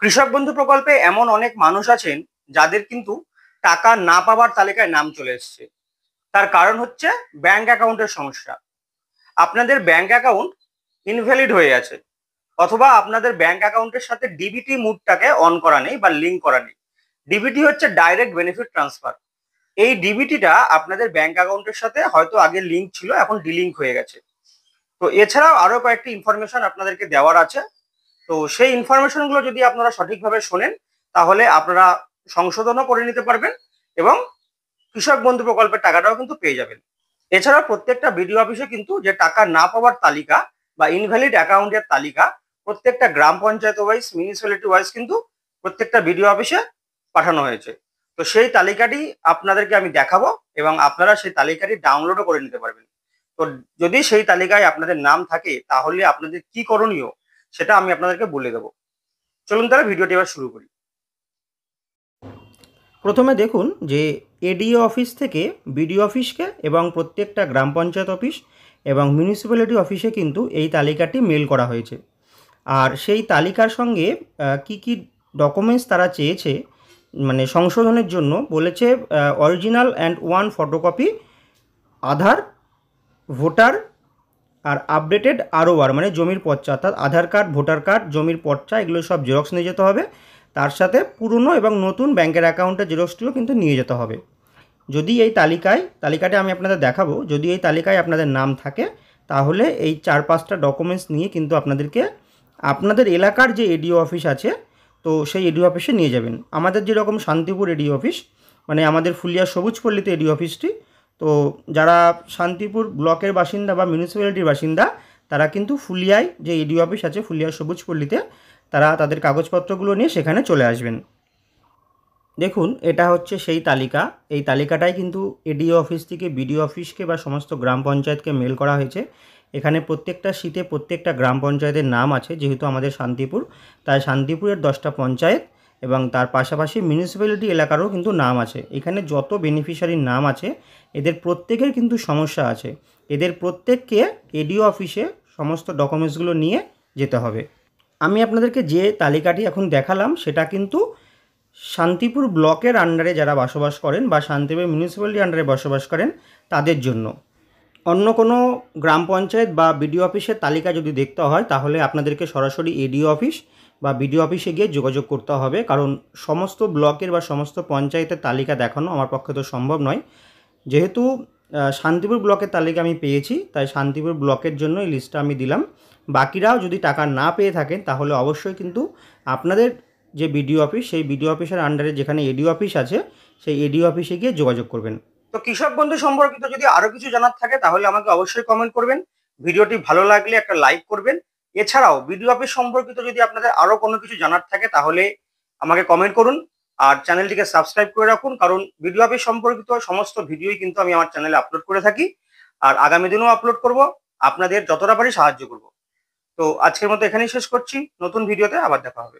কৃষক বন্ধু প্রকল্পে এমন অনেক মানুষ আছেন যাদের কিন্তু টাকা না পাওয়ার তালিকায় নাম চলে এসেছে। তার কারণ হচ্ছে ব্যাংক অ্যাকাউন্টের সমস্যা। আপনাদের ব্যাংক অ্যাকাউন্ট ইনভ্যালিড হয়ে আছে, অথবা আপনাদের ব্যাংক অ্যাকাউন্টের সাথে ডিবিটি মুডটাকে অন করা নেই বা লিঙ্ক করা নেই। ডিবিটি হচ্ছে ডাইরেক্ট বেনিফিট ট্রান্সফার। এই ডিবিটিটা আপনাদের ব্যাংক অ্যাকাউন্টের সাথে হয়তো আগে লিঙ্ক ছিল, এখন ডিলিঙ্ক হয়ে গেছে। তো এছাড়াও আরো কয়েকটি ইনফরমেশন আপনাদেরকে দেওয়ার আছে। তো সেই ইনফরমেশনগুলো যদি আপনারা সঠিকভাবে শোনেন, তাহলে আপনারা সংশোধনও করে নিতে পারবেন এবং কৃষক বন্ধু প্রকল্পের টাকাটাও কিন্তু পেয়ে যাবেন। এছাড়াও প্রত্যেকটা বিডিও অফিসে কিন্তু যে টাকা না পাওয়ার তালিকা বা ইনভ্যালিড অ্যাকাউন্টের তালিকা প্রত্যেকটা গ্রাম পঞ্চায়েত ওয়াইজ, মিউনিসিপ্যালিটি ওয়াইজ কিন্তু প্রত্যেকটা বিডিও অফিসে পাঠানো হয়েছে। তো সেই তালিকাটি আপনাদেরকে আমি দেখাবো এবং আপনারা সেই তালিকাটি ডাউনলোডও করে নিতে পারবেন। তো যদি সেই তালিকায় আপনাদের নাম থাকে, তাহলে আপনাদের কি করণীয় সেটা আমি আপনাদেরকে বলে দেবো। চলুন তাহলে ভিডিওটি এবার শুরু করি। প্রথমে দেখুন যে এডিও অফিস থেকে বিডিও অফিসকে এবং প্রত্যেকটা গ্রাম পঞ্চায়েত অফিস এবং মিউনিসিপ্যালিটি অফিসে কিন্তু এই তালিকাটি মেল করা হয়েছে। আর সেই তালিকার সঙ্গে কি কি ডকুমেন্টস তারা চেয়েছে, মানে সংশোধনের জন্য বলেছে original and one photocopy Aadhaar, voter আর আপডেটেড ROR মানে জমির পর্চা, অর্থাৎ আধার কার্ড, ভোটার কার্ড, জমির পর্চা, এগুলো সব জেরক্স নিয়ে যেতে হবে। তার সাথে পুরনো এবং নতুন ব্যাংকের অ্যাকাউন্টের জেরক্সটিও কিন্তু নিয়ে যেতে হবে। যদি এই তালিকাটা আমি আপনাদের দেখাবো, যদি এই তালিকায় আপনাদের নাম থাকে, তাহলে এই 4-5টা ডকুমেন্টস নিয়ে কিন্তু আপনাদেরকে আপনাদের এলাকার যে এডিও অফিস আছে, তো সেই এডিও অফিসে নিয়ে যাবেন। আমাদের যেরকম শান্তিপুর এডিও অফিস, মানে আমাদের ফুলিয়া সবুজপল্লীতে এডিও অফিসটি, তো যারা শান্তিপুর ব্লকের বাসিন্দা বা মিউনিসিপ্যালিটির বাসিন্দা, তারা কিন্তু ফুলিয়ায় যে এডিও অফিস আছে ফুলিয়া সবুজপল্লীতে, তারা তাদের কাগজপত্রগুলো নিয়ে সেখানে চলে আসবেন। দেখুন, এটা হচ্ছে সেই তালিকা। এই তালিকাটাই কিন্তু এডিও অফিস থেকে বিডিও অফিসকে বা সমস্ত গ্রাম পঞ্চায়েতকে মেল করা হয়েছে। এখানে প্রত্যেকটা শীটে প্রত্যেকটা গ্রাম পঞ্চায়েতের নাম আছে, যেহেতু আমাদের শান্তিপুর, তাই শান্তিপুরের 10টা পঞ্চায়েত এবং তার পাশাপাশি মিউনিসিপ্যালিটি এলাকারও কিন্তু নাম আছে। এখানে যত বেনিফিশিয়ারির নাম আছে, এদের প্রত্যেকের কিন্তু সমস্যা আছে। এদের প্রত্যেককে এডিও অফিসে সমস্ত ডকুমেন্টসগুলো নিয়ে যেতে হবে। আমি আপনাদেরকে যে তালিকাটি এখন দেখালাম, সেটা কিন্তু শান্তিপুর ব্লকের আন্ডারে যারা বসবাস করেন বা শান্তিপুর মিউনিসিপ্যালিটি আন্ডারে বসবাস করেন তাদের জন্য। অন্য কোনো গ্রাম পঞ্চায়েত বা বিডিও অফিসের তালিকা যদি দেখতে হয়, তাহলে আপনাদেরকে সরাসরি এডিও অফিস বা বিডিও অফিসে গিয়ে যোগাযোগ করতে হবে, কারণ সমস্ত ব্লকের বা সমস্ত পঞ্চায়েতের তালিকা দেখানো আমার পক্ষে তো সম্ভব নয়। যেহেতু শান্তিপুর ব্লকের তালিকা আমি পেয়েছি, তাই শান্তিপুর ব্লকের জন্য এই লিস্টটা আমি দিলাম। বাকিরাও যদি টাকা না পেয়ে থাকেন, তাহলে অবশ্যই কিন্তু আপনাদের যে বিডিও অফিস, সেই বিডিও অফিসের আন্ডারে যেখানে এডিও অফিস আছে, সেই এডিও অফিসে গিয়ে যোগাযোগ করবেন। তো কৃষক বন্ধু সম্পর্কিত যদি আরো কিছু জানার থাকে, তাহলে আমাকে অবশ্যই কমেন্ট করবেন। ভিডিওটি ভালো লাগলে একটা লাইক করবেন। এছাড়াও বিডিও অফিস সম্পর্কিত যদি আপনাদের আরো কোনো কিছু জানার থাকে, তাহলে আমাকে কমেন্ট করুন আর চ্যানেলটিকে সাবস্ক্রাইব করে রাখুন, কারণ বিডিও অফিস সম্পর্কিত সমস্ত ভিডিওই কিন্তু আমি আমার চ্যানেলে আপলোড করে থাকি আর আগামী দিনেও আপলোড করব। আপনাদের যতটা পারি সাহায্য করব। তো আজকের মতো এখানেই শেষ করছি, নতুন ভিডিওতে আবার দেখা হবে।